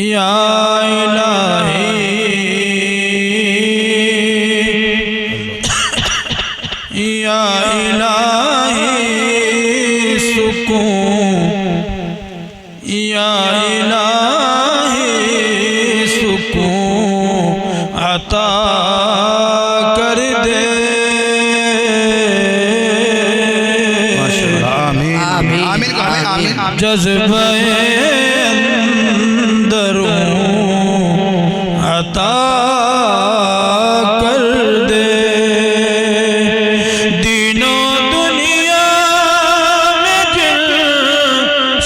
या इलाही या इलाही सुकून या इलाही सुकून अता कर दे। जज्बे अंदरूं अता कर दे। दीनो दुनिया में जिन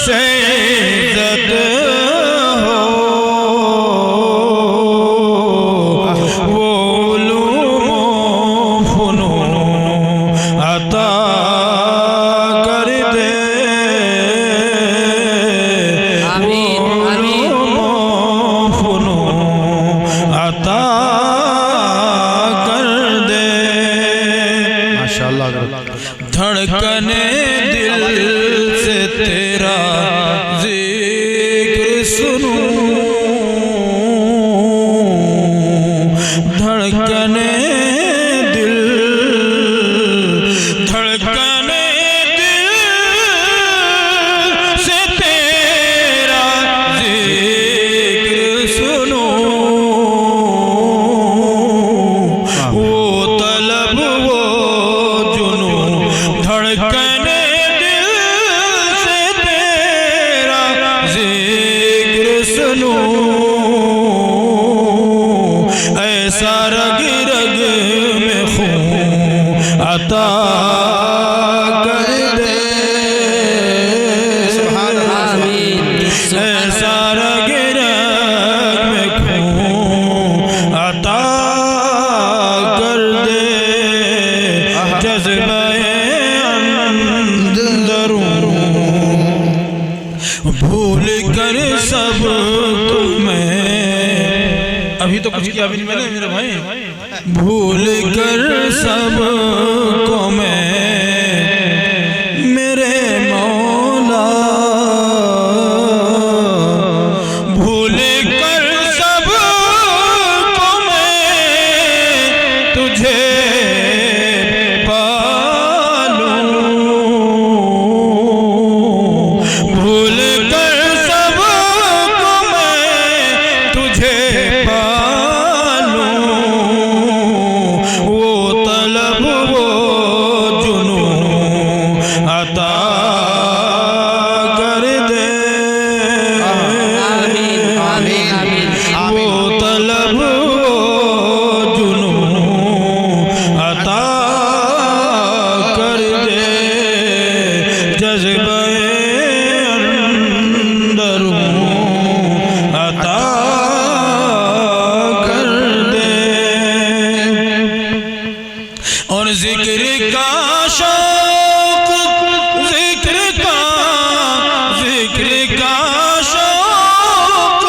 से इज्जत हो वो उलूम फनून अता कर दे। धड़कने दिल से तेरा जिक्र सुनूं, धड़कने दिल से तेरा जिक्र सुनूं। वो तलब वो धड़कने दिल से तेरा जिक्र सुनूं। ऐसा रग रग में खून अता कर दे। ऐसा रग रग में खून अता कर दे। जज्बे भूल कर सब मैं अभी तो कुछ किया भी नहीं मैंने मेरे भाई। भूल कर सब को मैं मेरे मौला, भूल कर सब को मैं तुझे और जिक्र का शौक, जिक्र का शौक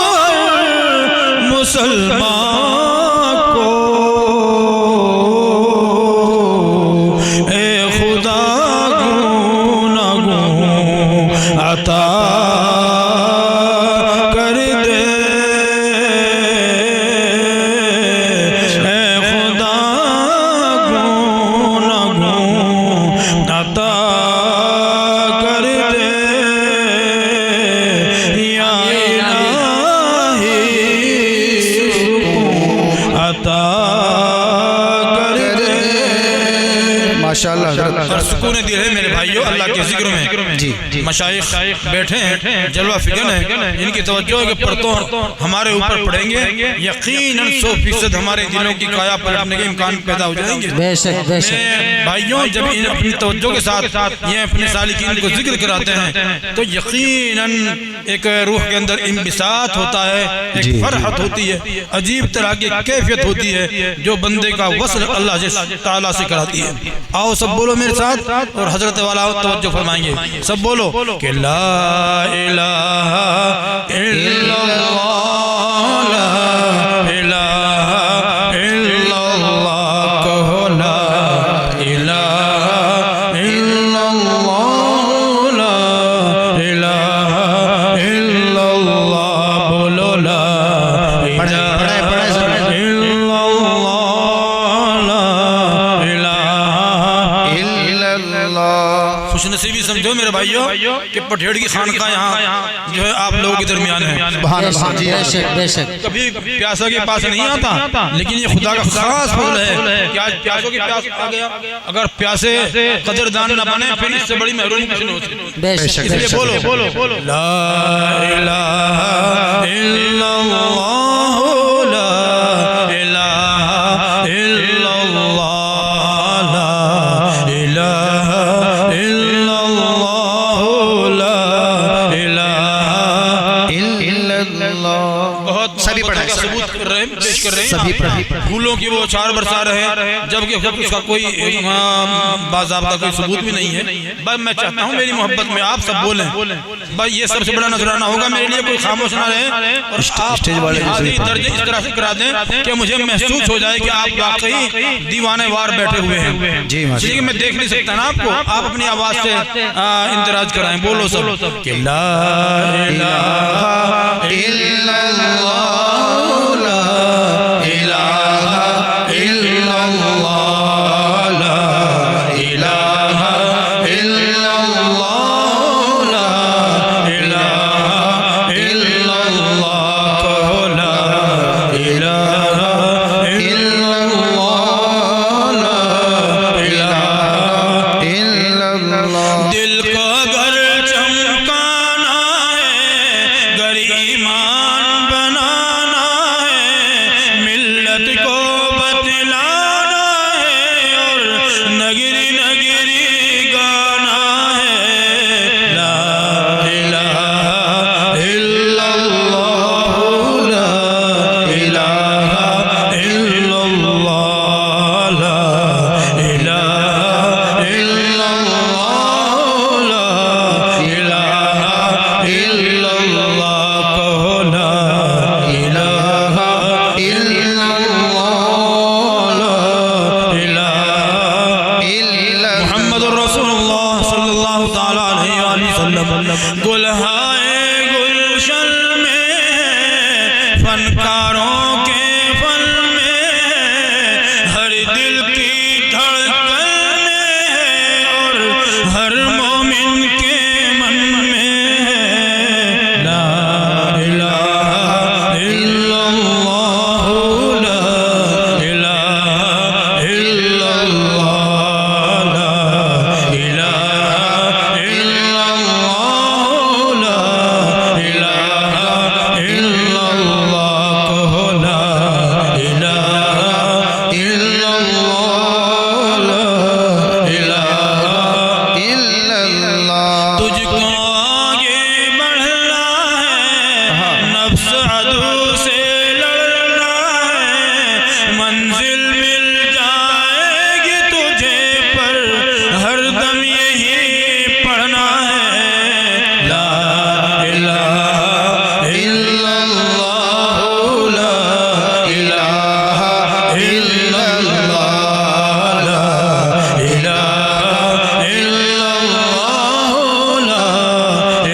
मुसलमान को ए खुदा गुना गुन अता कर दे। माशाअल्लाह सुकून दिल है मेरे भाइयों अल्लाह के जिक्र में। जी मशाइख बैठे हैं, जलवा फिगन है, इनकी तवज्जो है कि परतों हमारे ऊपर पड़ेंगे, यकीनन 100% हमारे दिलों की काया पलटने के इम्कान पैदा हो जाएंगे। बेशक बेशक भाइयों, जब इन अपनी तवज्जो के साथ ये अपने सालिकीन को जिक्र कराते हैं तो यकीनन एक रूह के अंदर इंबिसात होता है, एक फरहत होती है, अजीब तरह की कैफियत होती है जो बंदे का वस्ल अल्लाह ताला से कराती है। आओ सब बोलो मेरे साथ और हजरत वाला तवज्जो फरमाएंगे। सब बोलो कि ला इलाहा इल्लल्लाह, ला इलाहा इल्लल्लाह, कहो ला इलाहा इल्लल्लाह। इल्लल्लाह। खुशनसीबी समझो मेरे भाइयों कि पठेड़ की खानका यहाँ जो है आप लोगों के दरमियान है। सुभान अल्लाह। जी बेशक कभी प्यासा के पास नहीं आता, लेकिन ये खुदा का खास फजल है कि आज प्यासों की प्यास आ गया। अगर प्यासे कदरदान न बने फिर इससे बड़ी महरूमी कुछ नहीं होती। बेशक इसलिए बोलो बोलो बोलो ला इलाहा इल्लल्लाह, ला इलाहा इल्लल्लाह, ला इलाहा इल्लल्लाह, ला इलाहा इल्लल्लाह। बहुत सभी पढ़ा का सबूत कर रहे हैं, पेश कर रहे हैं। सभी पढ़ा। फूलों की वो चार बरसा रहे हैं, जबकि उसका कोई बाज़ाब्ता कोई सबूत भी नहीं है। बस मैं चाहता हूँ मेरी मोहब्बत में आप सब बोलें, भाई ये सबसे बड़ा नजराना होगा मेरे लिए, कोई खामोश ना रहे और स्टेज वाले हाज़िरी दर्जे इस तरह से करा दें कि मुझे महसूस हो जाए कि आप वाकई दीवाने वार बैठे हुए हैं। जी माशाअल्लाह। इसलिए मैं देख नहीं सकता ना आपको, आप अपनी आवाज से इंतराज कराएं। बोलो सब कि ला इलाहा इल्लल्लाह, ला इलाहा इल्लल्लाह, ला इलाहा इल्लल्लाह, ला इलाहा इल्लल्लाह, कहो ला इलाहा इल्लल्लाह, ला इलाहा इल्लल्लाह। दिल को अगर चमकाना है, गर ईमान बनाना है, मिल्लत को बतलाना है और नगरी नगरी गाना है। ला इलाहा इल्लल्लाह, ला इलाहा इल्लल्लाह, ला इलाहा इल्लल्लाह, ला इलाहा इल्लल्लाह, कहो ला इलाहा इल्लल्लाह, ला इलाहा इल्लल्लाह। मुहम्मदुर रसूलुल्लाह सल्लल्लाहु तआला अलैहि वसल्लम गुलहाए गुलशन में, फनकारों के फन में, हर दिल की धड़कन में और हर मोमिन के मन में। ला इलाहा इल्लल्लाह, ला इलाहा इल्लल्लाह, ला इलाहा इल्लल्लाह, ला इलाहा इल्लल्लाह, कहो ला इलाहा इल्लल्लाह, ला इलाहा इल्लल्लाह। तुझको आगे बढ़ना है, नफ्स अदू से लड़ना है, मंजिल मिल जाएगी तुझे पर हरदम यही पढ़ना है। ला इलाहा इल्लल्लाह, ला इलाहा इल्लल्लाह, ला इलाहा इल्लल्लाह, ला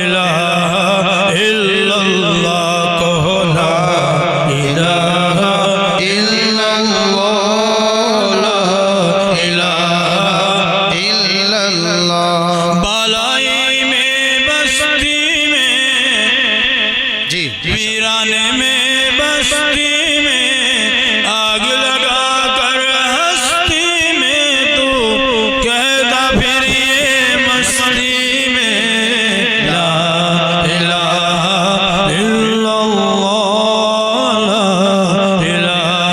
इलाहा इल्लल्लाह, कहो ला इलाहा इल्लल्लाह, ला इलाहा इल्लल्लाह। बालाई में बस्ती में, जी वीराने में बस्ती में, आग लगा कर हस्ती में, तू कहता फिर ये मस्ती में। ला इलाहा इल्लल्लाह, ला इलाहा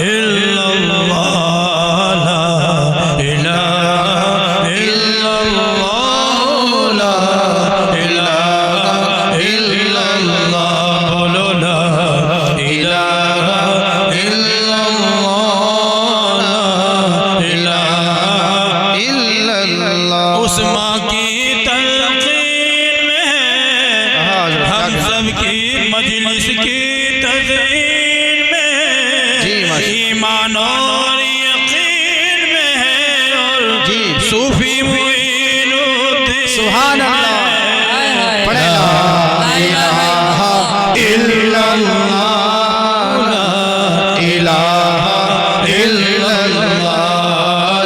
इल्लल्लाह, ला इलाहा इल्लल्लाह, ला इलाहा इल्लल्लाह, बोलो ला इलाहा इल्लल्लाह, ला इलाहा इल्लल्लाह। उस माँ की तलकीन में, हम सब की मजलिस की तज़ीन में, जी माशाअल्लाह। ईमान और यकीन में है और जी सूफी मुईनुद्दीन सुभान अल्लाह। पढ़े ला इलाहा इल्लल्लाह, ला इलाहा इल्लल्लाह,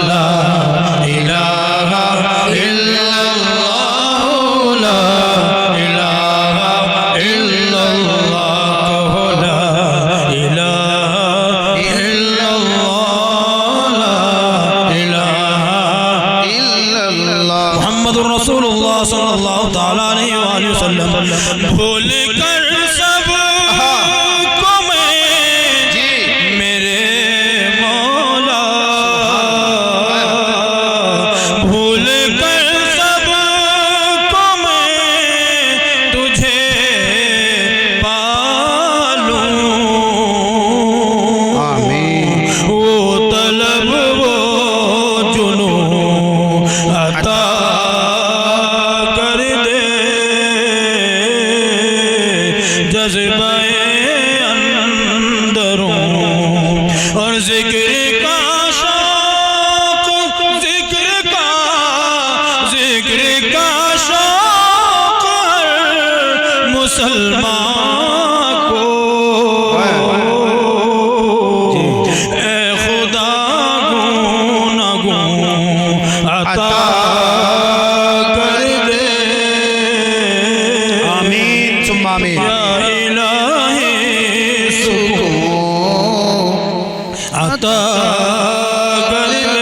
ला इलाहा मुहम्मदुर रसूलुल्लाह सल्लल्लाहु ताला अलैहि वसल्लम। भूल कर सब को मैं मेरे मौला, भूल कर सब को मैं तुझे पालूं। आमीन। वो तलब वो जुनू अता कर दे, जज्बे अंदरों और जिक्र का शौक, जिक्र का शौक हर मुसलमान को। ए खुदा गूं न गूं अता कर दे। आमीन सुम्मा आमीन। या इलाही सुकून अता कर दे।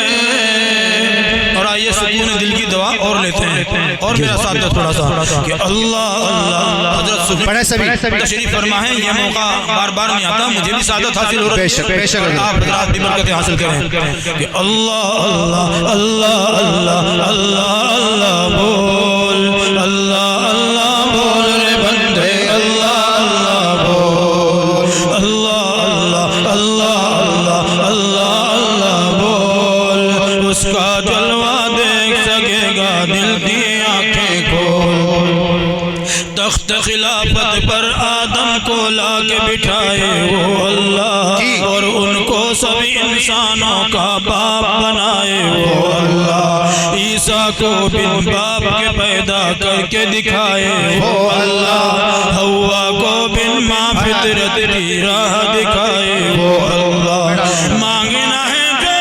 और आइए सुकून दिल की दवा और लेते हैं। और मेरा साथ दो थोड़ा सा कि अल्लाह अल्लाह। हजरत सूफी बड़े सभी तशरीफ फरमा है। ये मौका बार बार नहीं आता, मुझे भी सादत हासिल हो रही है। बेशक, बेशक। आप हजरात भी बरकतें हासिल करें कि अल्लाह अल्लाह अल्लाह अल्लाह अल्लाह अल्लाह बोल, अल्लाह अल्लाह बोल रे बंदे, अल्लाह अल्लाह बोल, अल्लाह अल्लाह अल्लाह अल्लाह अल्लाह अल्लाह बोल। उसका जलवा देख सकेगा दिल की आंखें खोल। तख्त खिलाफत पर आदम को लाके बिठाए वो अल्लाह, और उनको सभी इंसानों का बाप बनाए वो अल्लाह। ईसा को बिन बाप के पैदा करके दिखाए वो अल्लाह। हव्वा को बिन माँ फितरत की राह दिखाए वो अल्लाह। मांगना है जो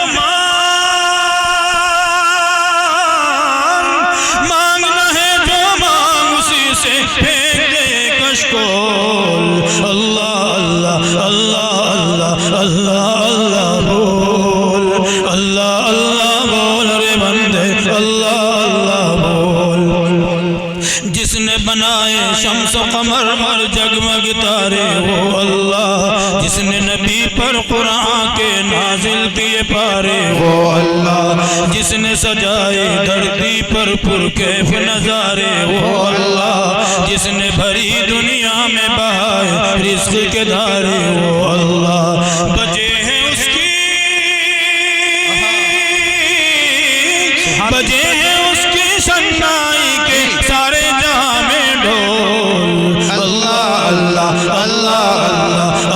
मांगना है जो मांग उसी से फेंक दे कशकोल। अल्लाह अल्लाह अल्लाह अल्लाह अल्लाह अल्लाह बोल, अल्लाह अल्लाह बोल रे बंदे, अल्लाह अल्लाह बोल। जिसने बनाए शम्स कमर और जगमग तारे वो अल्लाह। जिसने नबी पर कुरान के नाजिल किए पारे वो अल्लाह। जिसने सजाए धरती पर पुरकैफ नजारे वो अल्लाह। जिसने भरी दुनिया में बहाए रिज़्क़ के धारे वो अल्लाह। बचे हैं उसकी, बजे हैं उसकी सन्नाई के सारे जहां में ढोल। अल्लाह अल्लाह अल्लाह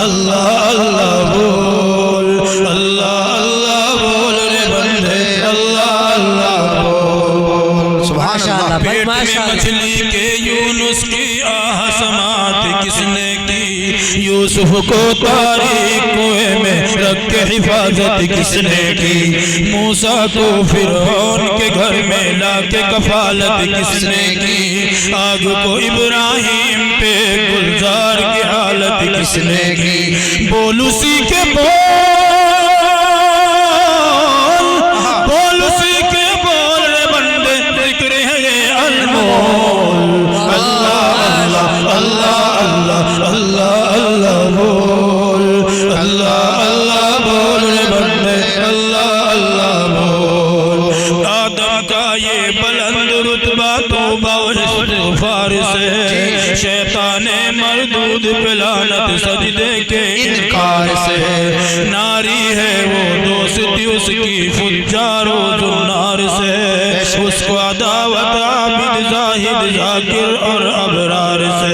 अल्लाह अल्लाह बोल, अल्लाह अल्लाह बोल रे बंदे, अल्लाह अल्लाह बोल। सुभान अल्लाह। पेट में मछली के यूनुस की आह समात किसने की, यूसुफ को तारीक कुएं में रख के हिफाजत किसने की। मूसा को फिरौन के घर में ला के कफालत किसने की। आग को इब्राहिम पे गुलजार की हालत किसने की। बोल उसी के बोल उसी के बोल रे बंदे, जिक्र है ये अनमोल। अल्लाह अल्लाह अल्लाह अल्लाह अल्लाह अल्लाह बोल, अल्लाह अल्लाह बोल रे बंदे, अल्लाह अल्लाह बोल। आदम का ये बुलंद रुतबा तौबा और इस्तिग़फ़ार से, शैताने मरदूद पे लानत सजदे के इनकार से। नारी है वो दोस्ती उसकी फुज्जारो जुन्नार से। उसको अदावत आबिद जाहिद जाकिर और अबरार से।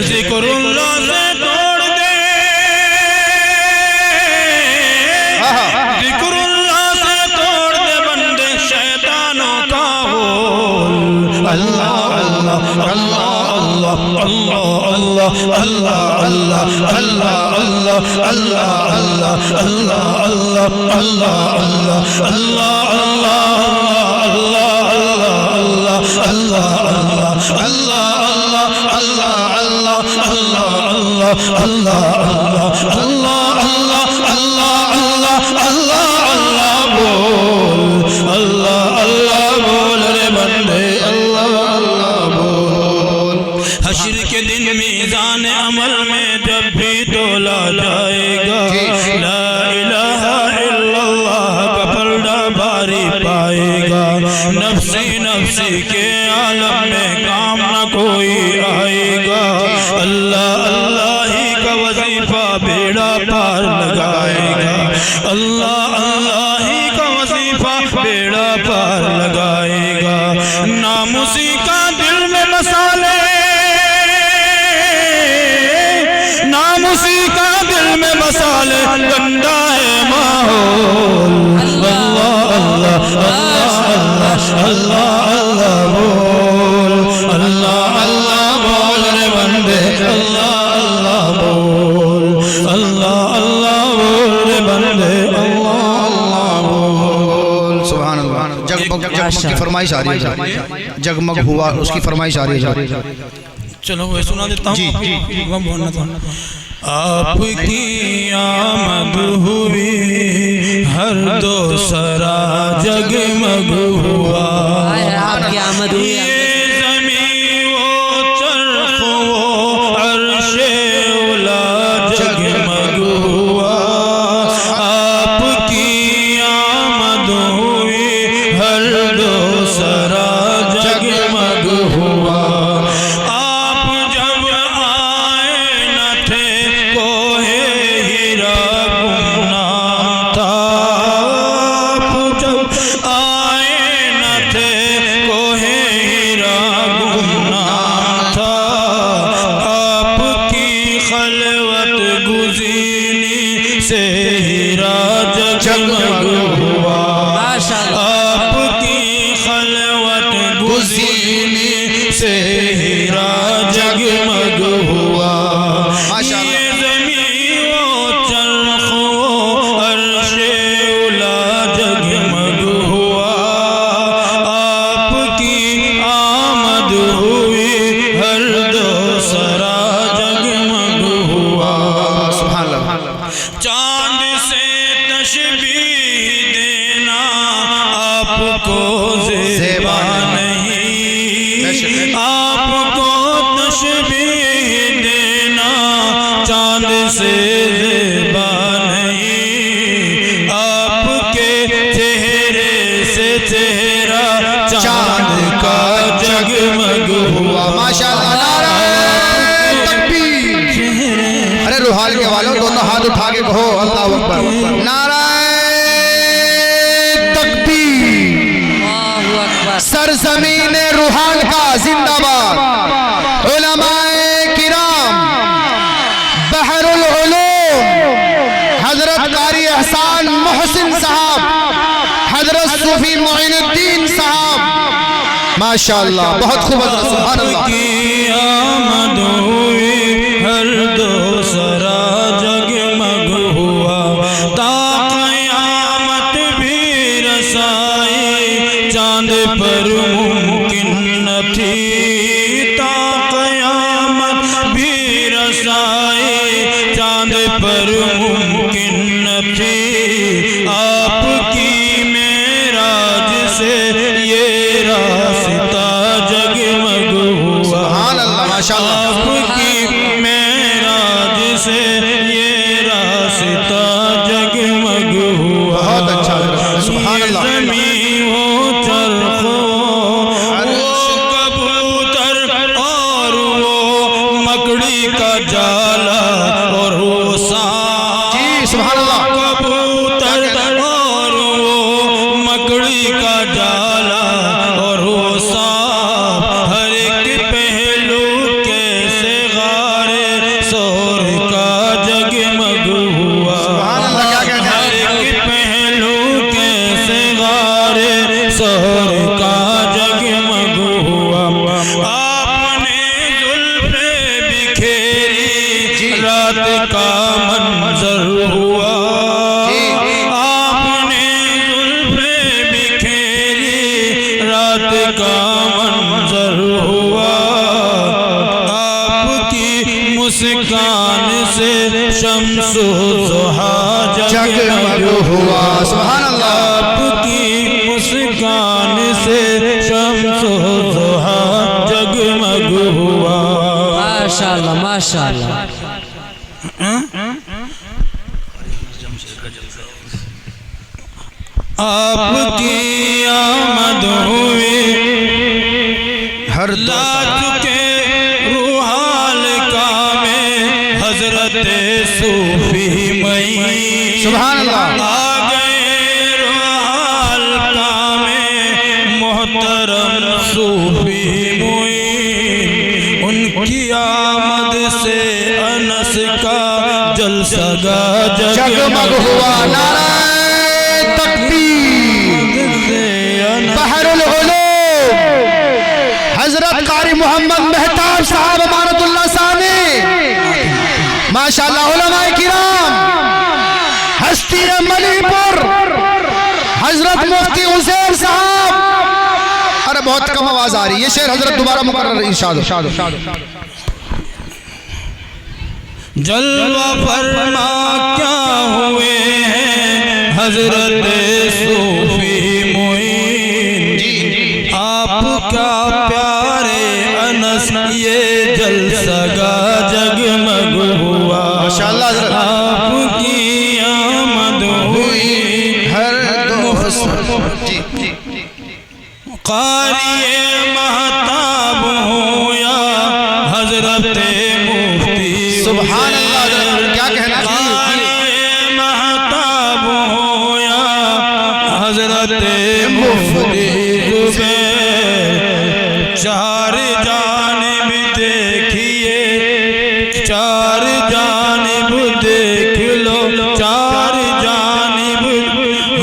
ज़िक्रुल्लाह से तोड़ दे, ज़िक्रुल्लाह से तोड़ दे बंदे शैतानों का होल। अल्लाह अल्लाह अल्लाह अल्लाह अल्लाह अल्लाह अल्लाह अल्लाह अल्लाह अल्लाह अल्लाह अल्लाह अल्लाह अल्लाह अल्लाह अल्लाह अल्लाह अल्लाह बोल, अल्लाह अल्लाह बोल रे बंदे। अमल में जब भी तोला जाएगा, ला इलाहा इल्लल्लाह का पलड़ा भारी पाएगा। नफ्सी नफ्सी के आलम में काम न कोई आएगा, अल्लाह अल्लाह ही का वजीफा बेड़ा पार लगाएगा, अल्लाह अल्लाह ही का वजीफा बेड़ा पार लगाएगा। नामुसी का दिल में मसाले, नामुसी का दिल में मसाले, गंदा है माहौल। अल्लाह अल्लाह अल्लाह अल्लाह बोल, अल्लाह अल्लाह बोल रे बंदे, अल्लाह अल्लाह बोल, अल्लाह अल्लाह बोल रे बंदे, अल्लाह अल्लाह बोल। सुभान अल्लाह। जगमग की फरमाइश आ रही है, जगमग हुआ उसकी फरमाइश आ रही है। चलो वो सुना देता हूँ। आपकी आमद हुई हर दो सरा जगमग हुआ, आपकी आमद हुई ये ज़मीं वो चरख़ वो अर्शे उला जगमग हुआ। आपकी आमद हुई हर दो सरा जगमग हुआ। से हीरा जगमग हुआ, आपकी खलवत गुज़ीनी से हीरा जगमग हुआ। ये ज़मीं वो चरख़ वो अर्शे उला जगमग हुआ। आपकी आमद हुई हर दो सरा जगमग हुआ। चांद से तशबीह देना आपको ज़ेबा नहीं, आपको तशबीह देना चांद से ज़ेबा नहीं। आपके चेहरे से चेहरा चांद का जगमग हुआ। माशाअल्लाह। अरे रूहाल के वालों दोनों हाथ उठा के कहो अल्लाह अकबर। नाराए तकबीर। सरज़मीन रूहाल का जिंदाबाद। उलमाए किराम, बहरुल उलूम, हजरत कारी एहसान मोहसिन साहब, हजरत सूफी मोइनुद्दीन साहब, माशाअल्लाह बहुत खूब। सुभान अल्लाह। आमद हुई हर दो सरा जगमग हुआ, ता क़यामत भी रसाई चांद पर मुमकिन न थी, ता क़यामत भी रसाई चांद पर मुमकिन न थी। आपकी मेराज से ये रास्ता जगमग हुआ। आपकी मेराज से ये रास्ता जगमग हुआ। बहुत अच्छा। सुभान अल्लाह। ज़मीं हो चरख़ वो कबूतर और वो मकड़ी का जाला और वो सांप। सुभान अल्लाह। कबूतर और वो मकड़ी का जाला और वो सांप, हर एक पहलू कैसे गारे सोर का जगमग हुआ। हर एक पहलू कैसे गारे सोर का जगमग हुआ। आपने जुल्फ़े बिखेरी रात का मंजर हुआ। आपने जुल्फ़े बिखेरी रात का मंजर हुआ। आपकी मुस्कान से शम्सो ज़ुहा जगमग हुआ। सुभान अल्लाह। आपकी मुस्कान से शम्सो ज़ुहा जगमग हुआ। माशाअल्लाह माशाअल्लाह। आपकी आमद हुई हर ला चुके रूहाल का में हजरत सूफी मई। सुभान अल्लाह। आ गए रूहाल का में मोहतरम सूफी मुई। उनकी आमद से अनस का जलसा जगमग हुआ। नारा हजरत कारी मोहम्मद मेहताब साहब अमानतुल्लाह साहब माशाअल्लाह उलमाए किराम हस्ती मणिपुर हजरत मुफ्ती हुसैन साहब। अरे बहुत कम आवाज आ रही है, शेर हजरत दोबारा मुकर्रर इरशाद। जलवा फरमा क्या हुए हैं हजरत सूफी मुईन। आपका प्यारे अनस ये जलसा जगमग हुआ। माशाअल्लाह आपकी आमद हुई हर दो क़ारिए महताब हो या हजरत मुफ्ती। सुभान अल्लाह। क्या कहना महताब हो या हजरत मुफ्ती ज़ुबैर। चार जानिब देखिए चार जानिब देख लो चार जानिब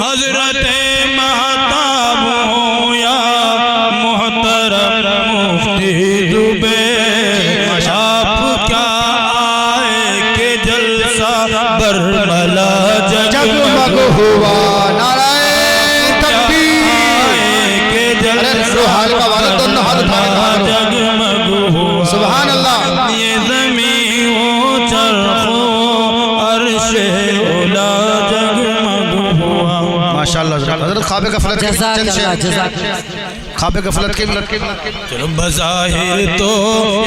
हजरत महताब हो या मोहतरम मुफ्ती ज़ुबैर। आप क्या आए के जलसा बरमला जगमग हुआ। नारायण तकबीर। के जलसा जगमग हुआ। सुभान अल्लाह। ये ज़मीं वो चरखो अर्शे उला जगमग हुआ। माशाअल्लाह। हजरत ख्वाब गफलत के जज़ाकल्लाह जज़ाकल्लाह। ख्वाब गफलत के चलो बज़ाहिर तो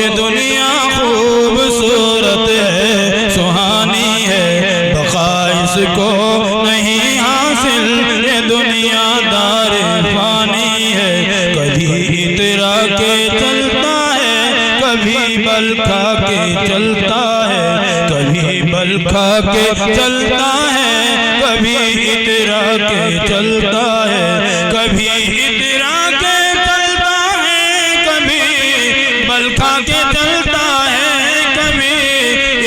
ये दुनिया खूबसूरत है सुहानी है बक़ा इसको नहीं हासिल ये दुनिया दारे फानी है। कभी इतरा के चलता है कभी बल खा के चलता है कभी बल खा के चलता है कभी इतरा के चलता है कभी इतरा के चलता है कभी बल खा के चलता है कभी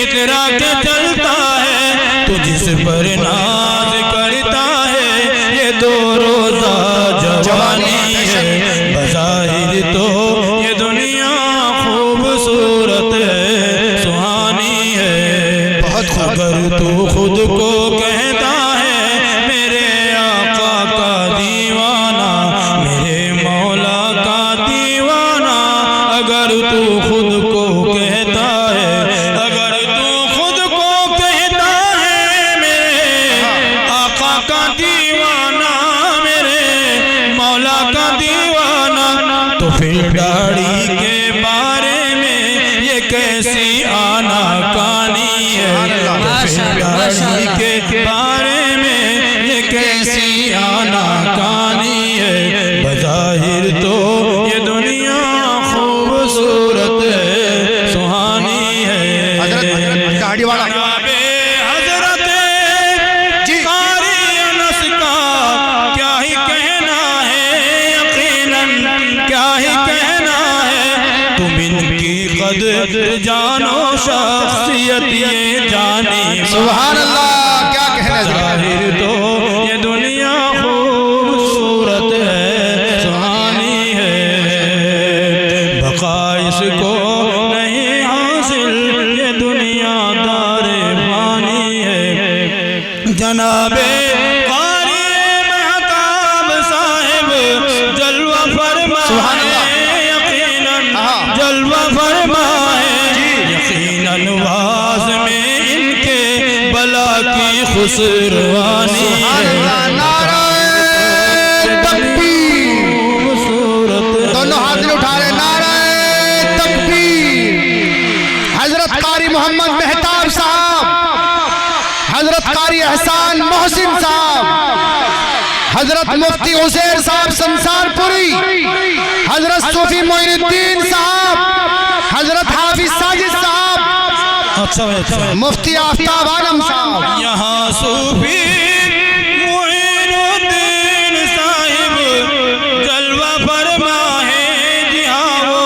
इतरा के चलता है। तो जिस पर नाज करता है ये दो रोजा जवानी है। बज़ाहिर तो ये दुनिया खूबसूरत है सुहानी है। अगर तू खुद को कहता है मेरे आका का दीवाना मेरे मौला का दीवाना। अगर तू खुद को कहता है अगर तू खुद को कहता है मेरे आका का दीवाना मेरे मौला का दीवाना। तो फिर दाढ़ी के बारे में ये कैसी आना कानी है। दाढ़ी के बारे में ये कैसी आना कहानी है। बज़ाहिर तो ये दुनिया खूबसूरत है सुहानी है। दाढ़ी वाला हजरत कारी अनस का क्या ही कहना है यकीनन क्या ही कहना है। तुम इनकी कदर जानो शख्सियत ये जानी। सुभान अल्लाह। क्या कहना ज़ाहिर तो ये दुनिया खूबसूरत है सुहानी है बक़ा इसको नहीं हासिल ये दुनिया दारे फानी है। जनाबे कारी महताब साहिब जलवा फरमाए यकीनन जलवा फरमाए यकीनन वाज़ में इनके बला की खुसरवानी है। नारायण तकबीर। दोनों हाथ उठा रहे। नारायण तकबीर। हजरत मोहम्मद मेहताब साहब, हजरत कारी एहसान मोहसिन साहब, हजरत मुफ्ती उजैर साहब संसारपुरी, हजरत सूफी मोइनुद्दीन साहब, हजरत हाफिज साजिद साहब, अच्छा मुफ्ती आफ्ताब आलम साहब। यहाँ सूफी मोइनुद्दीन साहिब जलवा फरमा है, जी हाँ वो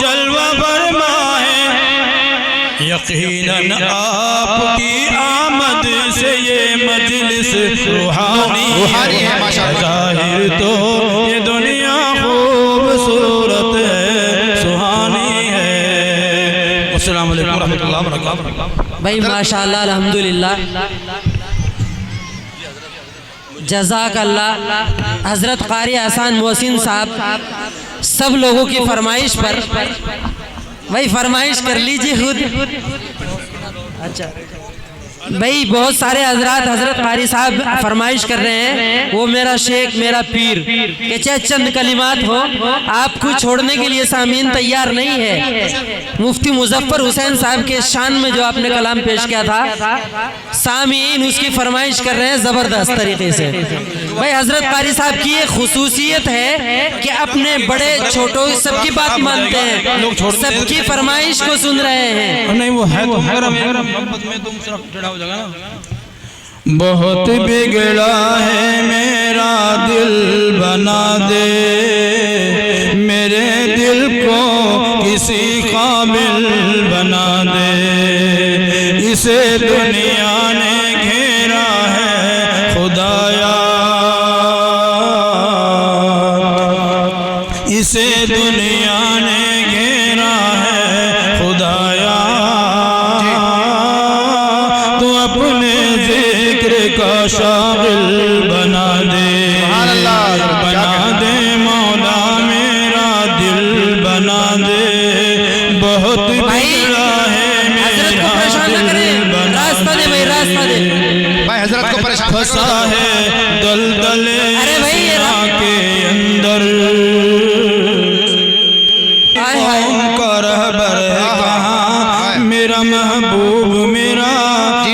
जलवा फरमा है। यकीनन आपकी आमद से ये मजलिस रूहानी है, ज़ाहिर तो ये दुनिया खूबसूरत है, सुहानी है। अस्सलाम वालेकुम रहमतुल्लाहि व बरकातहू। भाई माशाल्लाह अल्हम्दुलिल्लाह, जज़ाकल्लाह। हजरत कारी एहसान मोहसिन साहब सब लोगों की फरमाइश पर भाई फरमाइश कर लीजिए खुद। अच्छा भाई बहुत सारे हजरात हजरत कारी साहब फरमाइश कर रहे हैं, वो मेरा शेख मेरा पीर के चाहे चंद कलिमात हो, आपको छोड़ने के लिए सामीन तैयार नहीं है। मुफ्ती मुजफ्फर हुसैन साहब के शान में जो आपने कलाम पेश किया था, सामीन उसकी फरमाइश कर रहे हैं ज़बरदस्त तरीके से। भाई हजरत कारी साहब की ये खुसूसियत है कि अपने बड़े छोटों सबकी बात मानते हैं, सबकी फरमाइश को सुन रहे हैं। नहीं वो है तो मोहब्बत में तुम सिर्फ टेढ़ा हो जाएगा ना। बहुत बिगड़ा है मेरा दिल बना दे, मेरे दिल को किसी काबिल बना दे। इसे दुनिया ने घेरा है खुदाया, इसे दुनिया ने घेरा है खुदाया। तो अपने जिक्र का शागिल बना दे, बना दे मौला मेरा दिल बना दे। बहुत बिगड़ा है मेरा दिल बना दे। भाई हजरत को परेशान फंसा है दलदले अरे भाई ये के अंदर, का रहबर है कहाँ, मेरा महबूब मेरा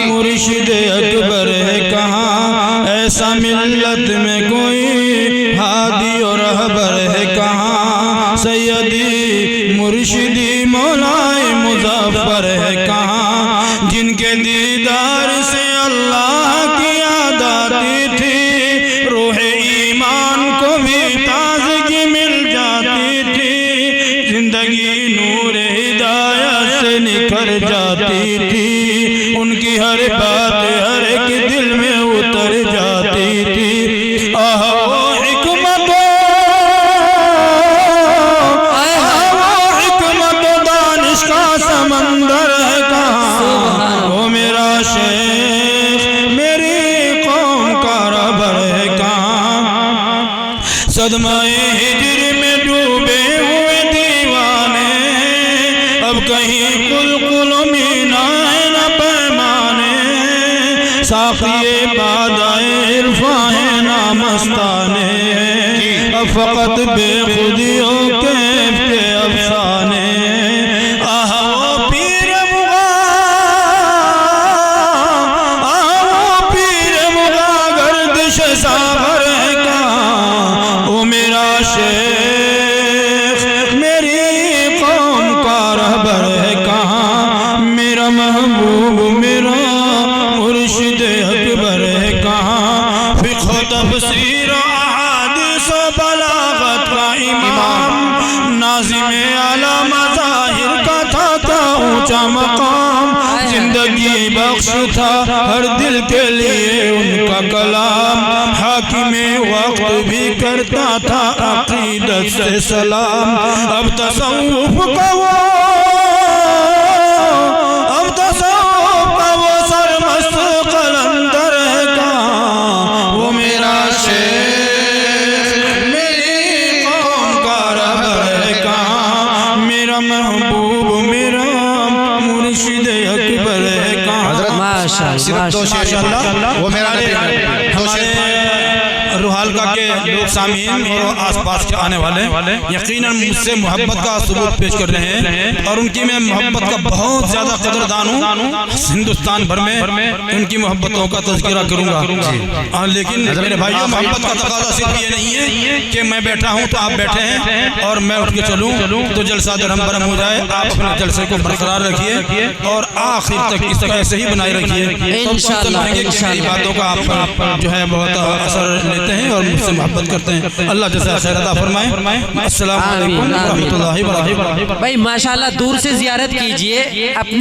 मुर्शिद अकबर है कहाँ। ऐसा मिल्लत में कोई हादी और रहबर है कहाँ। सैयदी मुर्शिदी मौलाए मुजफ्फर है कहाँ। जिनके दीदार से अल्लाह की याद आती थी, रूहे ईमान को भी ताज़गी मिल जाती थी। जिंदगी नूर हिदायत से निखर जाती थी, उनकी हर बात हर एक दिल में उतर जाती थी। आह वो हिकमत दानिश का समंदर है कहाँ। वो मेरा शेख मेरी कौम का रहबर है कहाँ। सदमाए हिजर में डूबे हुए दीवाने, अब कहीं कुल मीना है न पैमाने। साक़िए बादाए इरफा है ना मस्ताने, अब फ़क़त बेखुदियों के अफसाने। आह वो पीर मुग़ा गर्दिश सागर है कहाँ। वो मेरा शेख मेरी कौम का रहबर है कहाँ। मेरा महबूब मेरा मुर्शिद अकबर है कहाँ। फ़िक़्ह तफ़सीर अहादीस व बलागत का इमाम, नाज़िम आला मज़ाहिर का था क्या ऊंचा मकाम। जिंदगी बख्श था हर दिल के लिए उनका कलाम। हाकिमे वक्त भी करता था अक़ीदत से सलाम। अब तसव्वुफ़ का वो सरमस्त कलंदर है कहाँ। वो मेरा शेख मेरी कौम का रहबर है कहाँ। मेरा महबूब मेरा मुर्शिद अकबर है कहाँ। माशाअल्लाह वो मेरा हमारे रुहालका के लोग सामीन और आसपास के आने वाले यकीनन मुझसे मोहब्बत का सबूत पेश कर रहे हैं और उनकी मैं मोहब्बत का बहुत ज्यादा कदरदान हूँ। हिंदुस्तान भर में उनकी मोहब्बतों का तज़किरा करूंगा। लेकिन मेरे भाइयों, मोहब्बत का तकाज़ा सिर्फ ये नहीं है कि मैं बैठा हूँ तो आप बैठे हैं और मैं उठ के चलूँ तो जलसा दरहम बरम हो जाए। आप अपने जलसे को बरकरार रखिए और आखिर तक इसको ऐसे ही बनाए रखिए। इंशाअल्लाह मेरी बातों का आप जो है बहुत असर लेते हैं और मुझसे मोहब्बत करते हैं। अल्लाह जज़ा खैर अता फरमाए। अस्सलाम वालेकुम व रहमतुल्लाहि व बरकातहू। भाई माशाल्लाह दूर से जियारत कीजिए अपनी